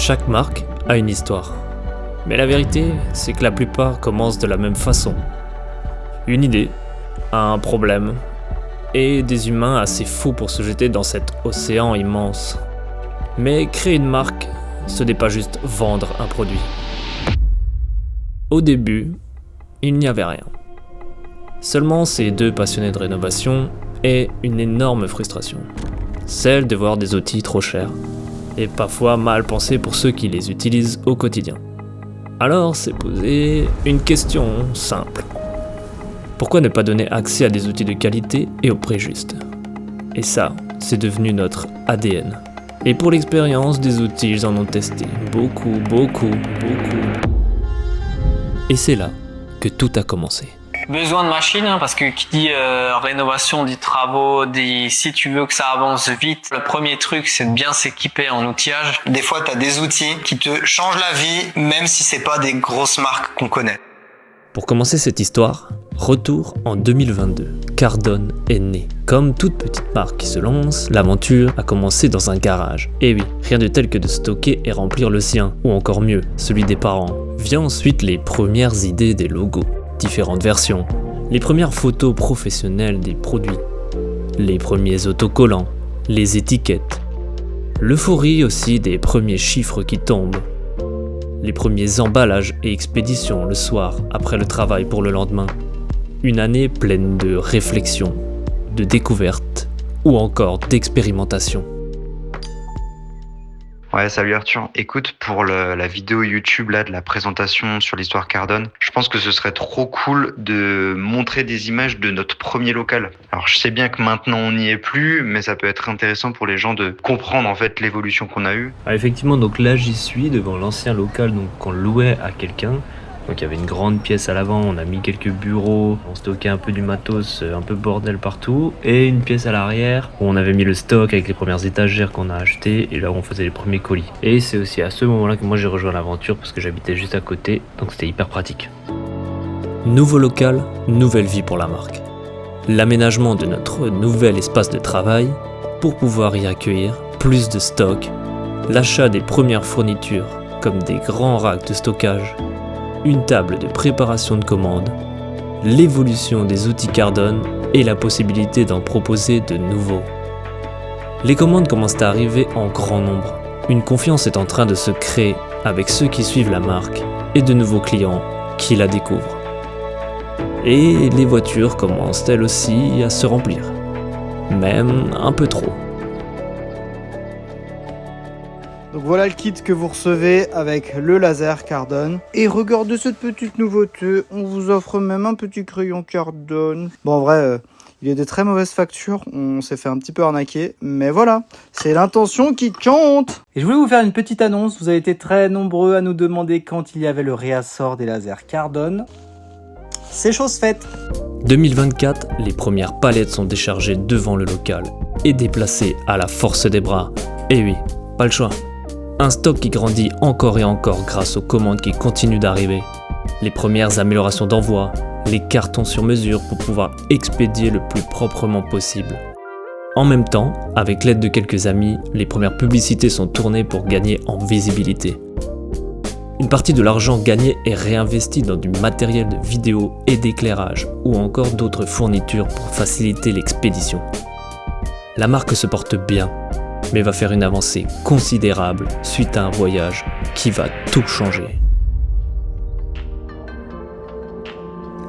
Chaque marque a une histoire. Mais la vérité, c'est que la plupart commencent de la même façon. Une idée, un problème, et des humains assez fous pour se jeter dans cet océan immense. Mais créer une marque, ce n'est pas juste vendre un produit. Au début, il n'y avait rien. Seulement ces deux passionnés de rénovation et une énorme frustration. Celle de voir des outils trop chers et parfois mal pensés pour ceux qui les utilisent au quotidien. Alors s'est posée une question simple. Pourquoi ne pas donner accès à des outils de qualité et au prix juste ? Et ça, c'est devenu notre ADN. Et pour l'expérience des outils, ils en ont testé beaucoup. Et c'est là que tout a commencé. Besoin de machines, parce que qui dit rénovation dit travaux, dit si tu veux que ça avance vite, le premier truc c'est de bien s'équiper en outillage. Des fois tu as des outils qui te changent la vie, même si c'est pas des grosses marques qu'on connaît. Pour commencer cette histoire, retour en 2022. Cardone est né. Comme toute petite marque qui se lance, l'aventure a commencé dans un garage. Et oui, rien de tel que de stocker et remplir le sien, ou encore mieux, celui des parents. Vient ensuite les premières idées des logos, différentes versions, les premières photos professionnelles des produits, les premiers autocollants, les étiquettes, l'euphorie aussi des premiers chiffres qui tombent, les premiers emballages et expéditions le soir après le travail pour le lendemain. Une année pleine de réflexion, de découvertes ou encore d'expérimentation. Ouais, salut Arthur. Écoute, pour la vidéo YouTube là de la présentation sur l'histoire Cardone, je pense que ce serait trop cool de montrer des images de notre premier local. Alors je sais bien que maintenant on n'y est plus, mais ça peut être intéressant pour les gens de comprendre en fait l'évolution qu'on a eue. Effectivement, donc là j'y suis devant l'ancien local qu'on louait à quelqu'un. Donc il y avait une grande pièce à l'avant, on a mis quelques bureaux, on stockait un peu du matos, un peu bordel partout, et une pièce à l'arrière où on avait mis le stock avec les premières étagères qu'on a achetées et là où on faisait les premiers colis. Et c'est aussi à ce moment-là que moi j'ai rejoint l'aventure parce que j'habitais juste à côté, donc c'était hyper pratique. Nouveau local, nouvelle vie pour la marque. L'aménagement de notre nouvel espace de travail pour pouvoir y accueillir plus de stock, l'achat des premières fournitures comme des grands racks de stockage, une table de préparation de commandes, l'évolution des outils Cardone et la possibilité d'en proposer de nouveaux. Les commandes commencent à arriver en grand nombre. Une confiance est en train de se créer avec ceux qui suivent la marque et de nouveaux clients qui la découvrent. Et les voitures commencent elles aussi à se remplir, même un peu trop. Donc voilà le kit que vous recevez avec le laser Cardone. Et regardez cette petite nouveauté, on vous offre même un petit crayon Cardone. Bon en vrai, il est de très mauvaise facture, on s'est fait un petit peu arnaquer. Mais voilà, c'est l'intention qui compte. Et je voulais vous faire une petite annonce, vous avez été très nombreux à nous demander quand il y avait le réassort des lasers Cardone. C'est chose faite. 2024, les premières palettes sont déchargées devant le local et déplacées à la force des bras. Et oui, pas le choix. Un stock qui grandit encore et encore grâce aux commandes qui continuent d'arriver. Les premières améliorations d'envoi, les cartons sur mesure pour pouvoir expédier le plus proprement possible. En même temps, avec l'aide de quelques amis, les premières publicités sont tournées pour gagner en visibilité. Une partie de l'argent gagné est réinvesti dans du matériel de vidéo et d'éclairage ou encore d'autres fournitures pour faciliter l'expédition. La marque se porte bien, mais va faire une avancée considérable suite à un voyage qui va tout changer.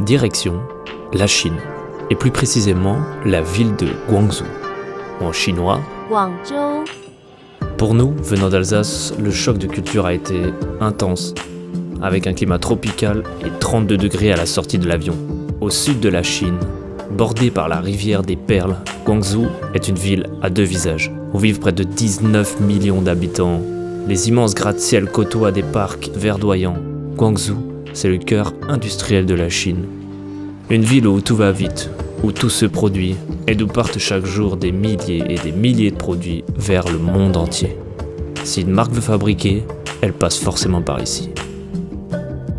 Direction, la Chine, et plus précisément la ville de Guangzhou, en chinois Guangzhou. Pour nous, venant d'Alsace, le choc de culture a été intense, avec un climat tropical et 32 degrés à la sortie de l'avion. Au sud de la Chine, bordée par la rivière des Perles, Guangzhou est une ville à deux visages, où vivent près de 19 millions d'habitants. Les immenses gratte-ciel côtoient des parcs verdoyants. Guangzhou, c'est le cœur industriel de la Chine. Une ville où tout va vite, où tout se produit, et d'où partent chaque jour des milliers et des milliers de produits vers le monde entier. Si une marque veut fabriquer, elle passe forcément par ici.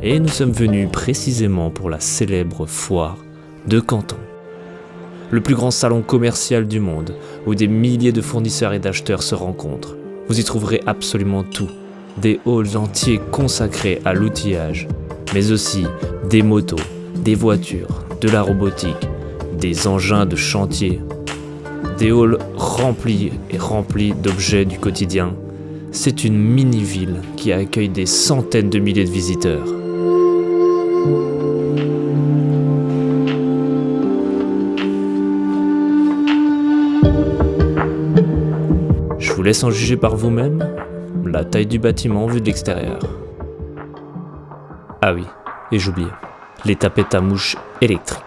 Et nous sommes venus précisément pour la célèbre foire de Canton. Le plus grand salon commercial du monde, où des milliers de fournisseurs et d'acheteurs se rencontrent. Vous y trouverez absolument tout. des halls entiers consacrés à l'outillage, mais aussi des motos, des voitures, de la robotique, des engins de chantier, des halls remplis et remplis d'objets du quotidien. C'est une mini-ville qui accueille des centaines de milliers de visiteurs. Je vous laisse en juger par vous-même la taille du bâtiment vu de l'extérieur. Ah oui, et j'oubliais, les tapettes à mouches électriques.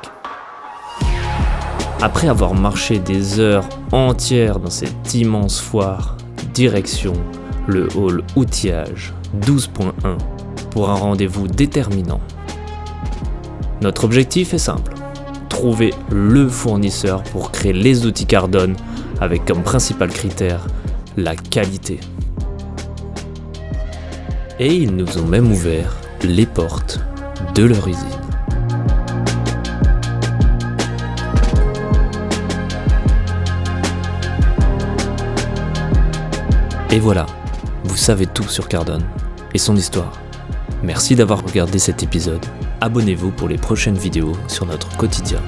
Après avoir marché des heures entières dans cette immense foire, direction le hall outillage 12.1 pour un rendez-vous déterminant. Notre objectif est simple, trouver le fournisseur pour créer les outils Cardone avec comme principal critère la qualité. Et ils nous ont même ouvert les portes de leur usine. Et voilà, vous savez tout sur Cardone et son histoire. Merci d'avoir regardé cet épisode. Abonnez-vous pour les prochaines vidéos sur notre quotidien.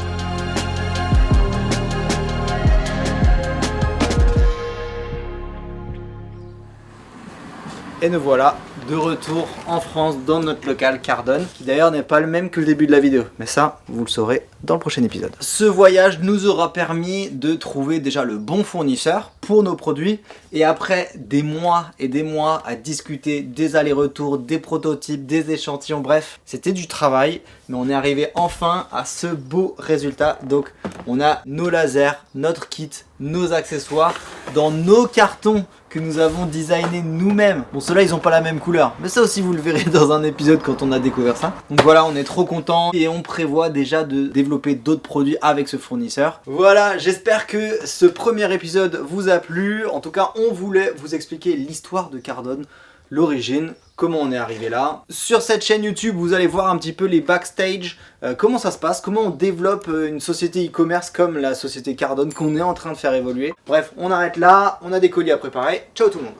Et nous voilà de retour en France dans notre local Cardone, qui d'ailleurs n'est pas le même que le début de la vidéo, mais ça vous le saurez dans le prochain épisode. Ce voyage nous aura permis de trouver déjà le bon fournisseur pour nos produits, et après des mois et des mois à discuter des allers-retours, des prototypes, des échantillons, bref, c'était du travail, mais on est arrivé enfin à ce beau résultat. Donc on a nos lasers, notre kit, nos accessoires dans nos cartons que nous avons designé nous-mêmes. Bon, ceux-là ils ont pas la même couleur, mais ça aussi vous le verrez dans un épisode quand on a découvert ça. Donc voilà, on est trop content et on prévoit déjà de développer d'autres produits avec ce fournisseur. Voilà, j'espère que ce premier épisode vous a plu. En tout cas, on voulait vous expliquer l'histoire de Cardone, l'origine, comment on est arrivé là. Sur cette chaîne YouTube, vous allez voir un petit peu les backstage, comment ça se passe, comment on développe une société e-commerce comme la société Cardone qu'on est en train de faire évoluer. Bref, on arrête là, on a des colis à préparer. Ciao tout le monde.